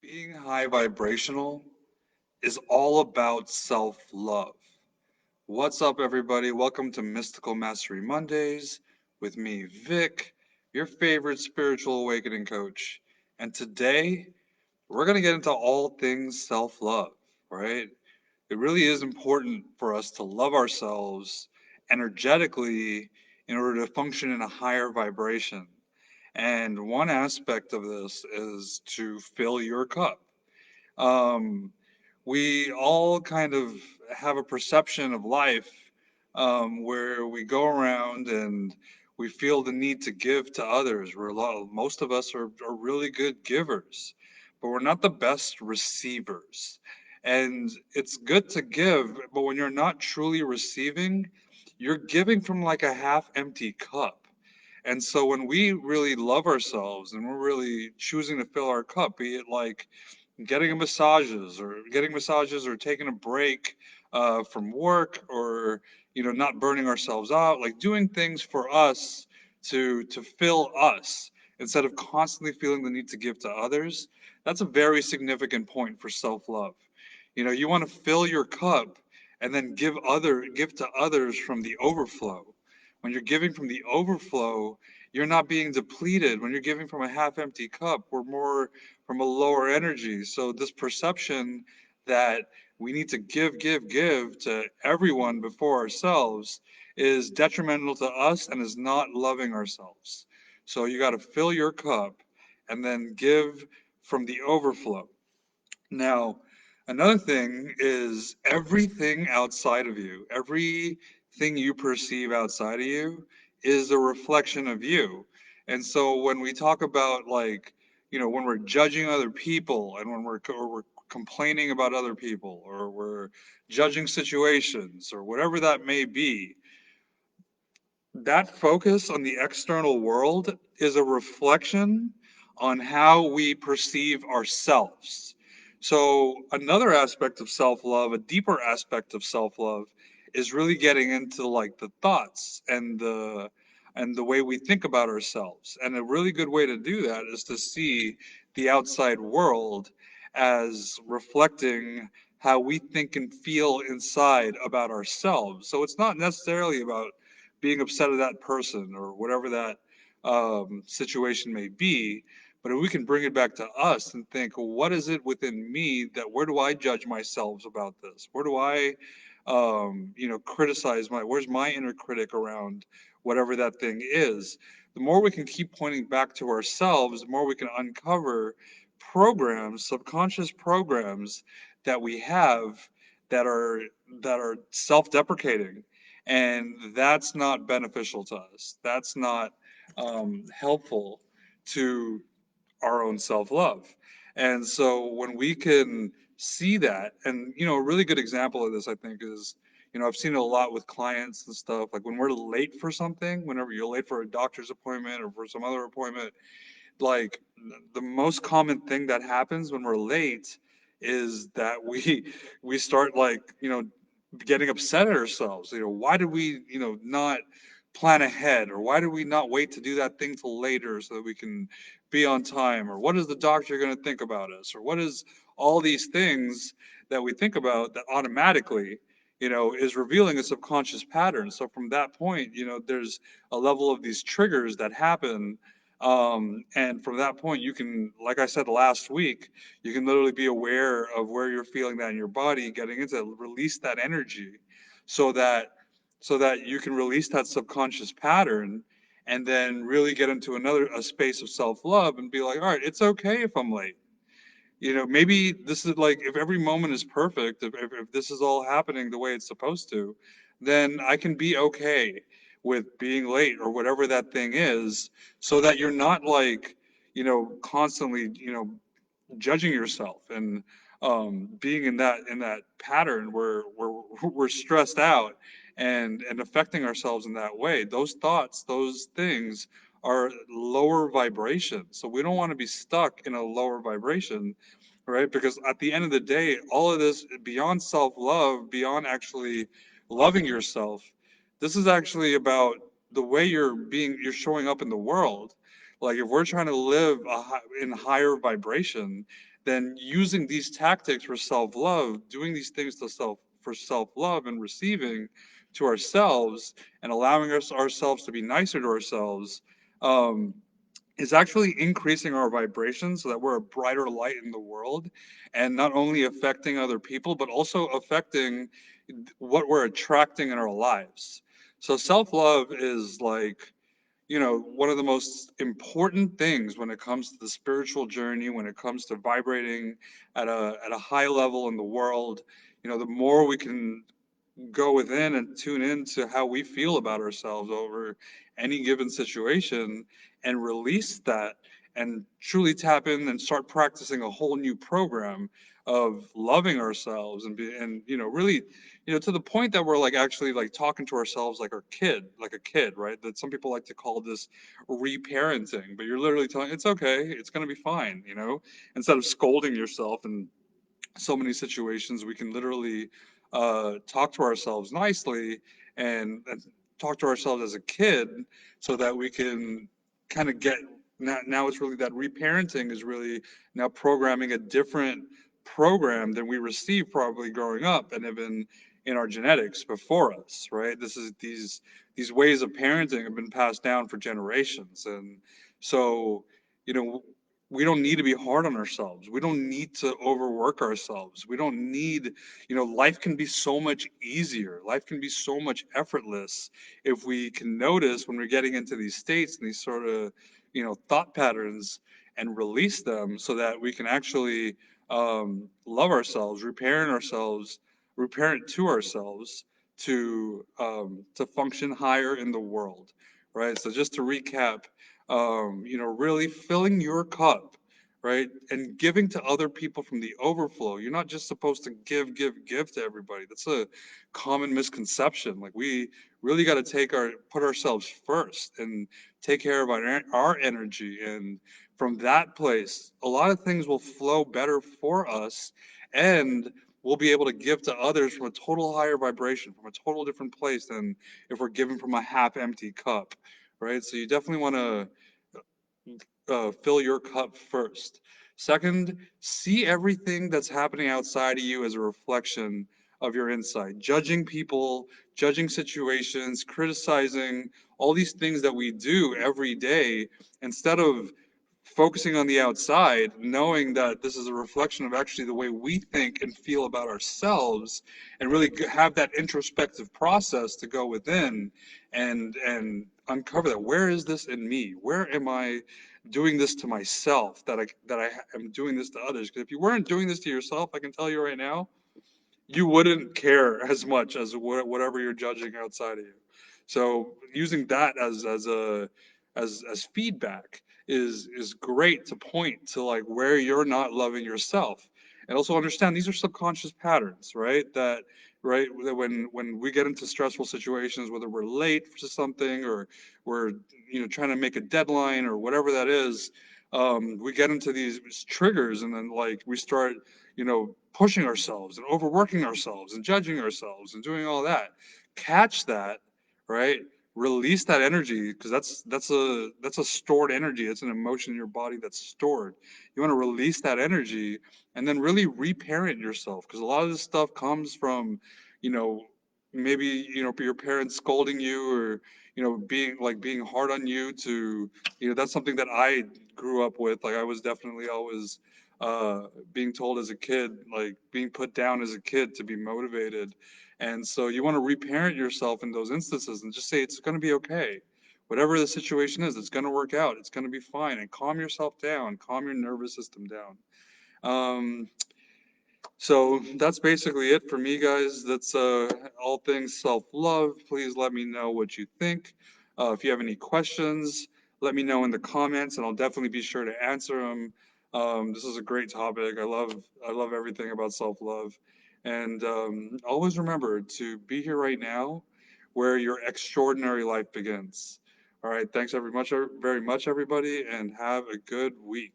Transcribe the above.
Being high vibrational is all about self love. What's up, everybody? Welcome to Mystical Mastery Mondays with me, Vic, your favorite spiritual awakening coach. And today, we're going to get into all things self love, right? It really is important for us to love ourselves energetically in order to function in a higher vibration. And one aspect of this is to fill your cup. Um, we all kind of have a perception of life where we go around and we feel the need to give to others. Most of us are really good givers, but we're not the best receivers. And it's good to give, but when you're not truly receiving, you're giving from like a half empty cup. And so when we really love ourselves and we're really choosing to fill our cup, be it like getting massages or taking a break from work, or not burning ourselves out, like doing things for us to fill us instead of constantly feeling the need to give to others. That's a very significant point for self-love. You want to fill your cup and then give to others from the overflow. When you're giving from the overflow, you're not being depleted. When you're giving from a half empty cup, we're more from a lower energy. So this perception that we need to give to everyone before ourselves is detrimental to us and is not loving ourselves. So you got to fill your cup and then give from the overflow. Now, another thing is everything outside of you, everything you perceive outside of you is a reflection of you. And so when we talk about, like, when we're judging other people and when we're complaining about other people, or we're judging situations or whatever that may be, that focus on the external world is a reflection on how we perceive ourselves. So, another aspect of self love, a deeper aspect of self love, is really getting into like the thoughts and the way we think about ourselves. And a really good way to do that is to see the outside world as reflecting how we think and feel inside about ourselves. So it's not necessarily about being upset at that person or whatever that situation may be. But if we can bring it back to us and think, well, what is it within me that where do I judge myself about this? Where do I, criticize where's my inner critic around whatever that thing is? The more we can keep pointing back to ourselves, the more we can uncover programs, subconscious programs that we have that are self-deprecating, and that's not beneficial to us. That's not helpful to our own self-love. And so when we can see that, and a really good example of this, I think, is, I've seen it a lot with clients and stuff, like when we're late for something, whenever you're late for a doctor's appointment or for some other appointment, like the most common thing that happens when we're late is that we start, like, getting upset at ourselves. Why did we, not plan ahead, or why did we not wait to do that thing till later so that we can be on time, or what is the doctor going to think about us, or what is all these things that we think about that automatically, is revealing a subconscious pattern. So from that point, there's a level of these triggers that happen, and from that point, you can, like I said last week, you can literally be aware of where you're feeling that in your body, getting into it, release that energy, so that you can release that subconscious pattern, and then really get into a space of self-love and be like, all right, it's okay if I'm late. Maybe this is like, if every moment is perfect, if this is all happening the way it's supposed to, then I can be okay with being late or whatever that thing is, so that you're not like, constantly, judging yourself and being in that pattern where we're stressed out and affecting ourselves in that way. Those thoughts, those things are lower vibration. So we don't want to be stuck in a lower vibration, right? Because at the end of the day, all of this, beyond self-love, beyond actually loving yourself, this is actually about the way you're showing up in the world. Like, if we're trying to live in higher vibration, then using these tactics for self-love, doing these things for self-love and receiving to ourselves and allowing ourselves to be nicer to ourselves, um, is actually increasing our vibration so that we're a brighter light in the world, and not only affecting other people but also affecting what we're attracting in our lives. So self-love is like, one of the most important things when it comes to the spiritual journey, when it comes to vibrating at a high level in the world. The more we can go within and tune into how we feel about ourselves over any given situation and release that and truly tap in and start practicing a whole new program of loving ourselves and really, to the point that we're like actually like talking to ourselves like a kid, right? That some people like to call this reparenting, but you're literally telling it's okay, it's going to be fine, instead of scolding yourself. And so many situations we can literally talk to ourselves nicely and talk to ourselves as a kid so that we can kind of get now it's really that reparenting is really now programming a different program than we received probably growing up and have been in our genetics before us, right? These ways of parenting have been passed down for generations. And so, you know we don't need to be hard on ourselves. We don't need to overwork ourselves. We don't need, life can be so much easier. Life can be so much effortless if we can notice when we're getting into these states and these sort of, thought patterns and release them so that we can actually love ourselves, reparent to ourselves to function higher in the world, right? So just to recap, really filling your cup, right? And giving to other people from the overflow. You're not just supposed to give to everybody. That's a common misconception. Like we really got to put ourselves first and take care of our energy. And from that place, a lot of things will flow better for us. And we'll be able to give to others from a total higher vibration, from a total different place than if we're giving from a half empty cup, right? So you definitely want to fill your cup first. Second, see everything that's happening outside of you as a reflection of your inside. Judging people, judging situations, criticizing, all these things that we do every day, instead of focusing on the outside, knowing that this is a reflection of actually the way we think and feel about ourselves, and really have that introspective process to go within and uncover that. Where is this in me? Where am I doing this to myself that I am doing this to others? Because if you weren't doing this to yourself, I can tell you right now, you wouldn't care as much as whatever you're judging outside of you. So using that as feedback is great to point to like where you're not loving yourself, and also understand these are subconscious patterns, right? That when we get into stressful situations, whether we're late for something or we're trying to make a deadline or whatever that is, we get into these triggers, and then like we start pushing ourselves and overworking ourselves and judging ourselves and doing all that. Catch that, right? Release that energy, because that's a stored energy. It's an emotion in your body that's stored. You want to release that energy and then really reparent yourself, because a lot of this stuff comes from, you know, maybe your parents scolding you, or being hard on you to, that's something that I grew up with. Like I was definitely always being told as a kid, like being put down as a kid to be motivated. And so you want to reparent yourself in those instances and just say, it's going to be okay. Whatever the situation is, it's going to work out. It's going to be fine. And calm yourself down, calm your nervous system down. Um, so that's basically it for me, guys. That's all things self-love. Please let me know what you think. If you have any questions, let me know in the comments, and I'll definitely be sure to answer them. This is a great topic. I love everything about self-love, and always remember to be here right now, where your extraordinary life begins. All right. Thanks very much, everybody, and have a good week.